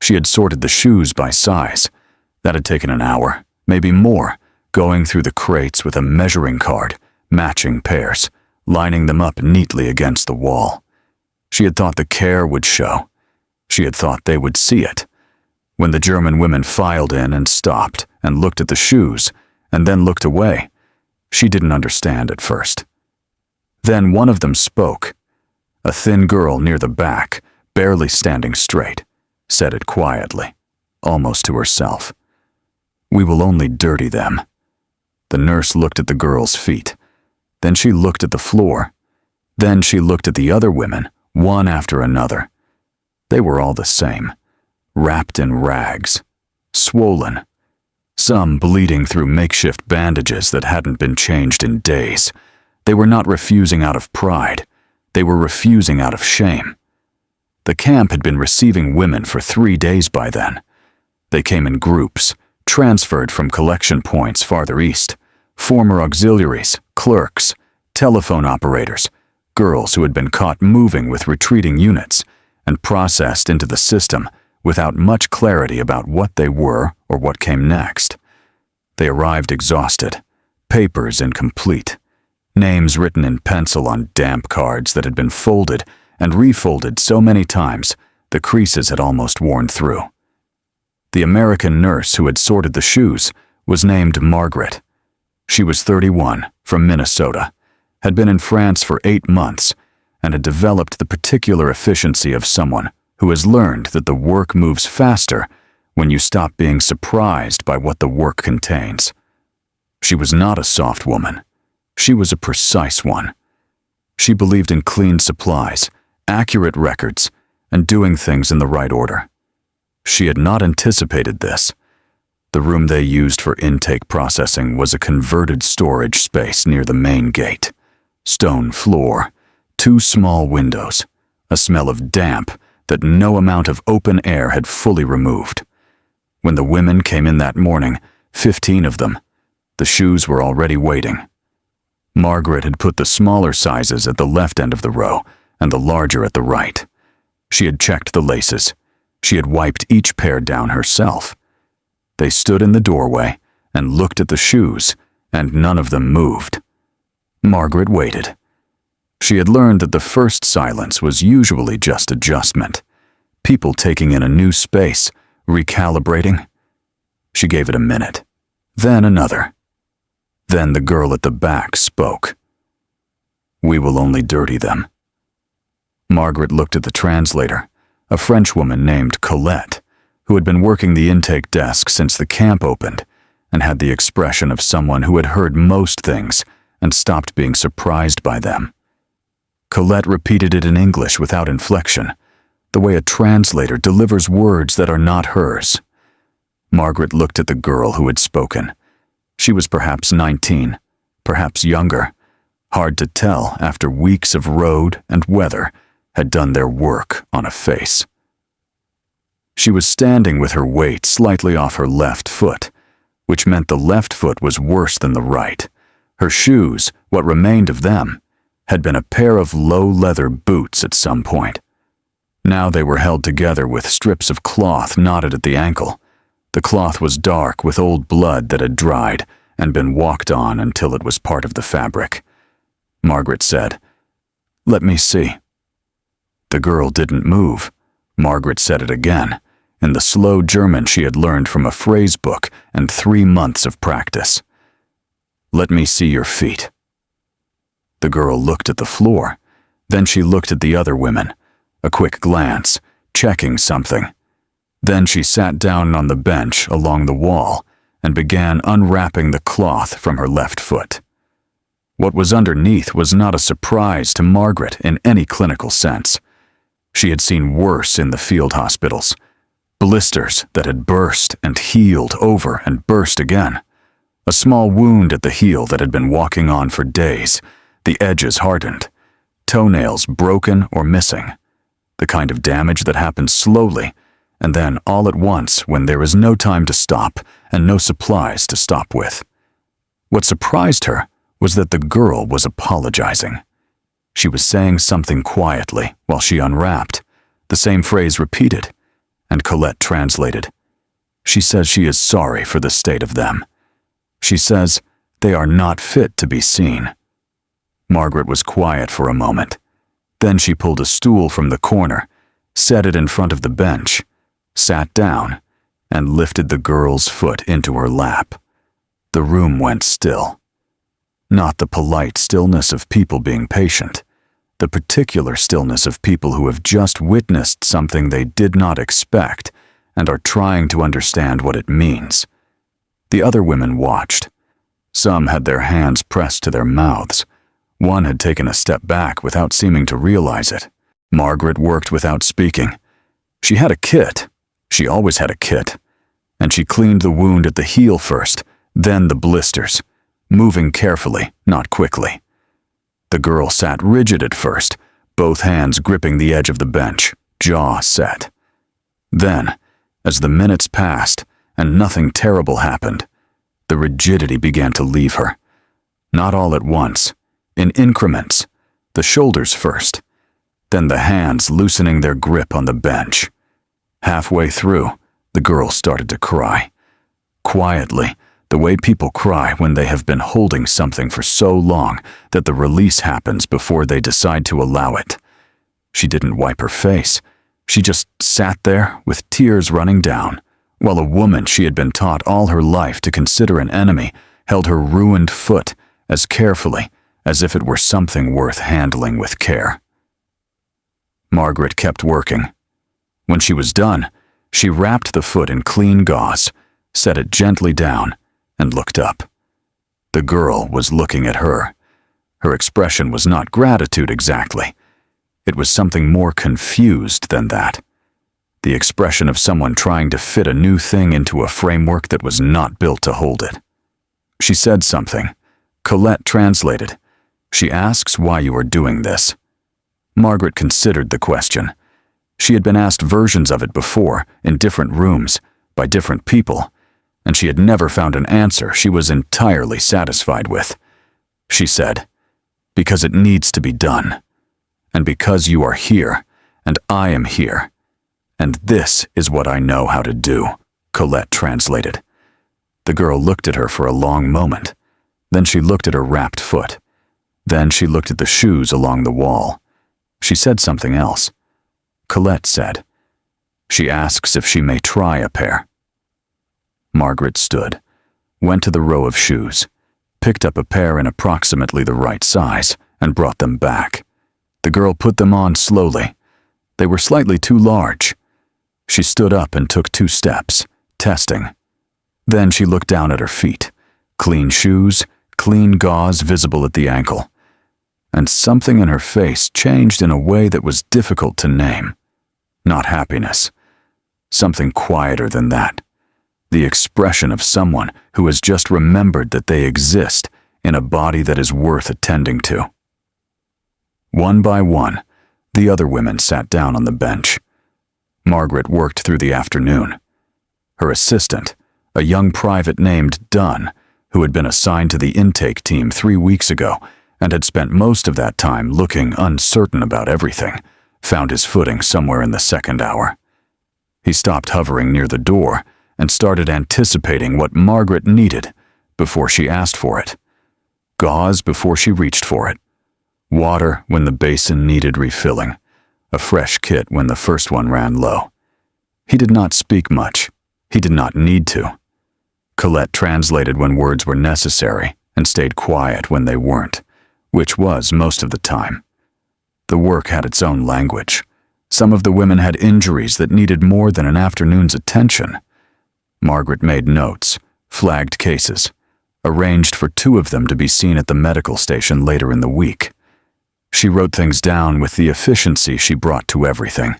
She had sorted the shoes by size. That had taken an hour, maybe more, going through the crates with a measuring card, matching pairs, lining them up neatly against the wall. She had thought the care would show. She had thought they would see it. When the German women filed in and stopped and looked at the shoes and then looked away, she didn't understand at first. Then one of them spoke. A thin girl near the back, barely standing straight, said it quietly, almost to herself. "We will only dirty them." The nurse looked at the girl's feet. Then she looked at the floor. Then she looked at the other women, one after another. They were all the same, wrapped in rags, swollen, some bleeding through makeshift bandages that hadn't been changed in days. They were not refusing out of pride. They were refusing out of shame. The camp had been receiving women for 3 days by then. They came in groups, transferred from collection points farther east, former auxiliaries, clerks, telephone operators, girls who had been caught moving with retreating units and processed into the system without much clarity about what they were or what came next. They arrived exhausted, papers incomplete, names written in pencil on damp cards that had been folded and refolded so many times the creases had almost worn through. The American nurse who had sorted the shoes was named Margaret. She was 31, from Minnesota, had been in France for 8 months, and had developed the particular efficiency of someone who has learned that the work moves faster when you stop being surprised by what the work contains. She was not a soft woman. She was a precise one. She believed in clean supplies, accurate records, and doing things in the right order. She had not anticipated this. The room they used for intake processing was a converted storage space near the main gate. Stone floor, 2 small windows, a smell of damp that no amount of open air had fully removed. When the women came in that morning, 15 of them, the shoes were already waiting. Margaret had put the smaller sizes at the left end of the row and the larger at the right. She had checked the laces. She had wiped each pair down herself. They stood in the doorway and looked at the shoes, and none of them moved. Margaret waited. She had learned that the first silence was usually just adjustment, people taking in a new space, recalibrating. She gave it a minute, then another. Then the girl at the back spoke. "We will only dirty them." Margaret looked at the translator, a French woman named Colette, who had been working the intake desk since the camp opened and had the expression of someone who had heard most things and stopped being surprised by them. Colette repeated it in English without inflection, the way a translator delivers words that are not hers. Margaret looked at the girl who had spoken. She was perhaps 19, perhaps younger. Hard to tell after weeks of road and weather had done their work on a face. She was standing with her weight slightly off her left foot, which meant the left foot was worse than the right. Her shoes, what remained of them, had been a pair of low leather boots at some point. Now they were held together with strips of cloth knotted at the ankle. The cloth was dark with old blood that had dried and been walked on until it was part of the fabric. Margaret said, "Let me see." The girl didn't move. Margaret said it again, in the slow German she had learned from a phrase book and 3 months of practice. "Let me see your feet." The girl looked at the floor. Then she looked at the other women, a quick glance, checking something. Then she sat down on the bench along the wall and began unwrapping the cloth from her left foot. What was underneath was not a surprise to Margaret in any clinical sense. She had seen worse in the field hospitals. Blisters that had burst and healed over and burst again. A small wound at the heel that had been walking on for days, the edges hardened, toenails broken or missing. The kind of damage that happens slowly, and then all at once when there is no time to stop and no supplies to stop with. What surprised her was that the girl was apologizing. She was saying something quietly while she unwrapped, the same phrase repeated, and Colette translated. She says she is sorry for the state of them. She says they are not fit to be seen. Margaret was quiet for a moment. Then she pulled a stool from the corner, set it in front of the bench, sat down, and lifted the girl's foot into her lap. The room went still. Not the polite stillness of people being patient, the particular stillness of people who have just witnessed something they did not expect and are trying to understand what it means. The other women watched. Some had their hands pressed to their mouths. One had taken a step back without seeming to realize it. Margaret worked without speaking. She had a kit. She always had a kit. And she cleaned the wound at the heel first, then the blisters, moving carefully, not quickly. The girl sat rigid at first, both hands gripping the edge of the bench, jaw set. Then, as the minutes passed and nothing terrible happened, the rigidity began to leave her. Not all at once, in increments, the shoulders first, then the hands loosening their grip on the bench. Halfway through, the girl started to cry. Quietly, the way people cry when they have been holding something for so long that the release happens before they decide to allow it. She didn't wipe her face. She just sat there with tears running down, while a woman she had been taught all her life to consider an enemy held her ruined foot as carefully as if it were something worth handling with care. Margaret kept working. When she was done, she wrapped the foot in clean gauze, set it gently down, and looked up. The girl was looking at her. Her expression was not gratitude exactly. It was something more confused than that. The expression of someone trying to fit a new thing into a framework that was not built to hold it. She said something. Colette translated. She asks why you are doing this. Margaret considered the question. She had been asked versions of it before, in different rooms, by different people, and she had never found an answer she was entirely satisfied with. She said, "Because it needs to be done. And because you are here, and I am here. And this is what I know how to do," Colette translated. The girl looked at her for a long moment. Then she looked at her wrapped foot. Then she looked at the shoes along the wall. She said something else. Colette said, "She asks if she may try a pair." Margaret stood, went to the row of shoes, picked up a pair in approximately the right size, and brought them back. The girl put them on slowly. They were slightly too large. She stood up and took 2 steps, testing. Then she looked down at her feet. Clean shoes, clean gauze visible at the ankle. And something in her face changed in a way that was difficult to name. Not happiness. Something quieter than that. The expression of someone who has just remembered that they exist in a body that is worth attending to. One by one, the other women sat down on the bench. Margaret worked through the afternoon. Her assistant, a young private named Dunn, who had been assigned to the intake team 3 weeks ago and had spent most of that time looking uncertain about everything, found his footing somewhere in the second hour. He stopped hovering near the door and started anticipating what Margaret needed before she asked for it. Gauze before she reached for it. Water when the basin needed refilling. A fresh kit when the first one ran low. He did not speak much. He did not need to. Colette translated when words were necessary and stayed quiet when they weren't, which was most of the time. The work had its own language. Some of the women had injuries that needed more than an afternoon's attention. Margaret made notes, flagged cases, arranged for 2 of them to be seen at the medical station later in the week. She wrote things down with the efficiency she brought to everything,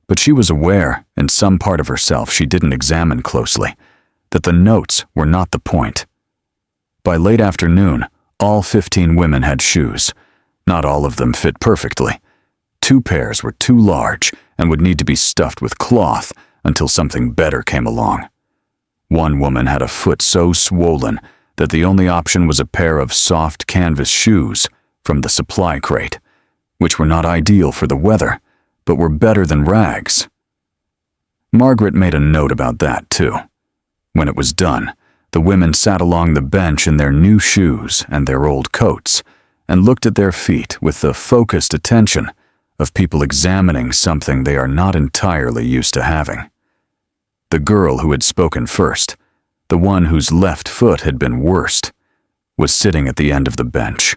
but she was aware, in some part of herself she didn't examine closely, that the notes were not the point. By late afternoon, all 15 women had shoes. Not all of them fit perfectly. 2 pairs were too large and would need to be stuffed with cloth until something better came along. One woman had a foot so swollen that the only option was a pair of soft canvas shoes from the supply crate, which were not ideal for the weather, but were better than rags. Margaret made a note about that, too. When it was done, the women sat along the bench in their new shoes and their old coats and looked at their feet with the focused attention of people examining something they are not entirely used to having. The girl who had spoken first, the one whose left foot had been worst, was sitting at the end of the bench.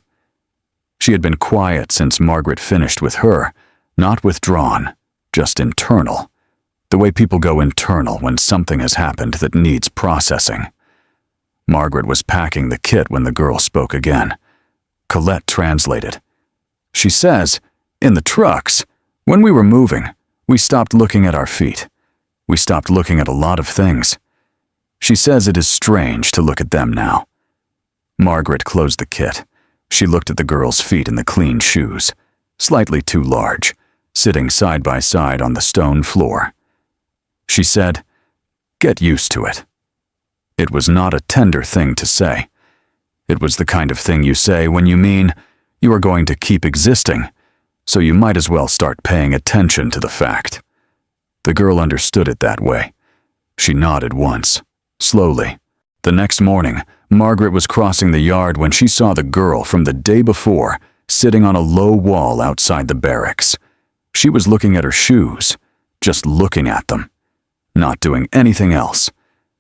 She had been quiet since Margaret finished with her, not withdrawn, just internal, the way people go internal when something has happened that needs processing. Margaret was packing the kit when the girl spoke again. Colette translated. She says, "In the trucks, when we were moving, we stopped looking at our feet. We stopped looking at a lot of things. She says it is strange to look at them now." Margaret closed the kit. She looked at the girl's feet in the clean shoes, slightly too large, sitting side by side on the stone floor. She said, "Get used to it." It was not a tender thing to say. It was the kind of thing you say when you mean you are going to keep existing, so you might as well start paying attention to the fact. The girl understood it that way. She nodded once, slowly. The next morning, Margaret was crossing the yard when she saw the girl from the day before sitting on a low wall outside the barracks. She was looking at her shoes, just looking at them, not doing anything else,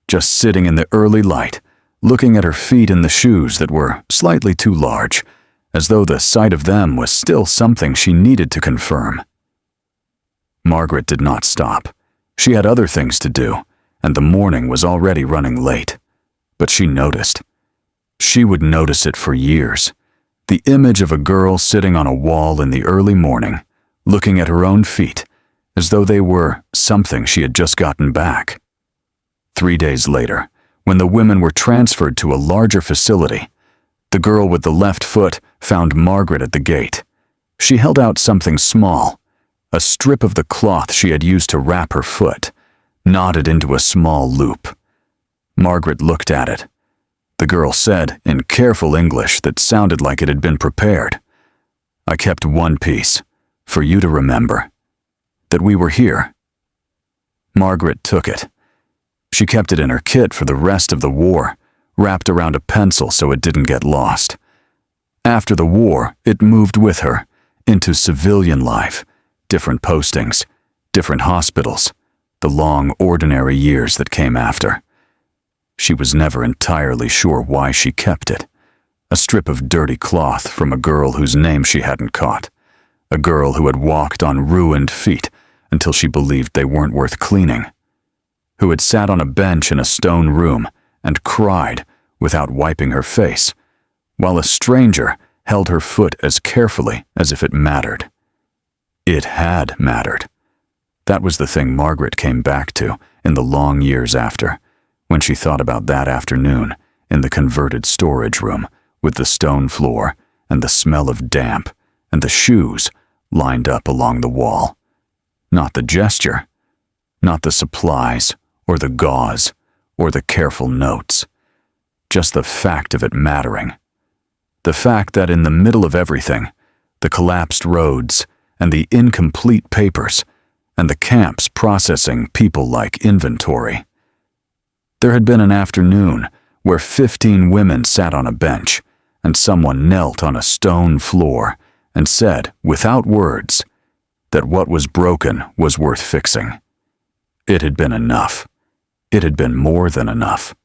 just sitting in the early light, looking at her feet in the shoes that were slightly too large, as though the sight of them was still something she needed to confirm. Margaret did not stop. She had other things to do, and the morning was already running late. But she noticed. She would notice it for years. The image of a girl sitting on a wall in the early morning, looking at her own feet, as though they were something she had just gotten back. 3 days later, when the women were transferred to a larger facility, the girl with the left foot found Margaret at the gate. She held out something small, a strip of the cloth she had used to wrap her foot, knotted into a small loop. Margaret looked at it. The girl said, in careful English that sounded like it had been prepared, "I kept one piece, for you to remember, that we were here." Margaret took it. She kept it in her kit for the rest of the war, wrapped around a pencil so it didn't get lost. After the war, it moved with her, into civilian life, different postings, different hospitals, the long, ordinary years that came after. She was never entirely sure why she kept it. A strip of dirty cloth from a girl whose name she hadn't caught. A girl who had walked on ruined feet until she believed they weren't worth cleaning. Who had sat on a bench in a stone room and cried without wiping her face, while a stranger held her foot as carefully as if it mattered. It had mattered. That was the thing Margaret came back to in the long years after, when she thought about that afternoon in the converted storage room with the stone floor and the smell of damp and the shoes lined up along the wall. Not the gesture, not the supplies or the gauze or the careful notes, just the fact of it mattering. The fact that in the middle of everything, the collapsed roads and the incomplete papers and the camps processing people-like inventory, there had been an afternoon where 15 women sat on a bench and someone knelt on a stone floor and said, without words, that what was broken was worth fixing. It had been enough. It had been more than enough.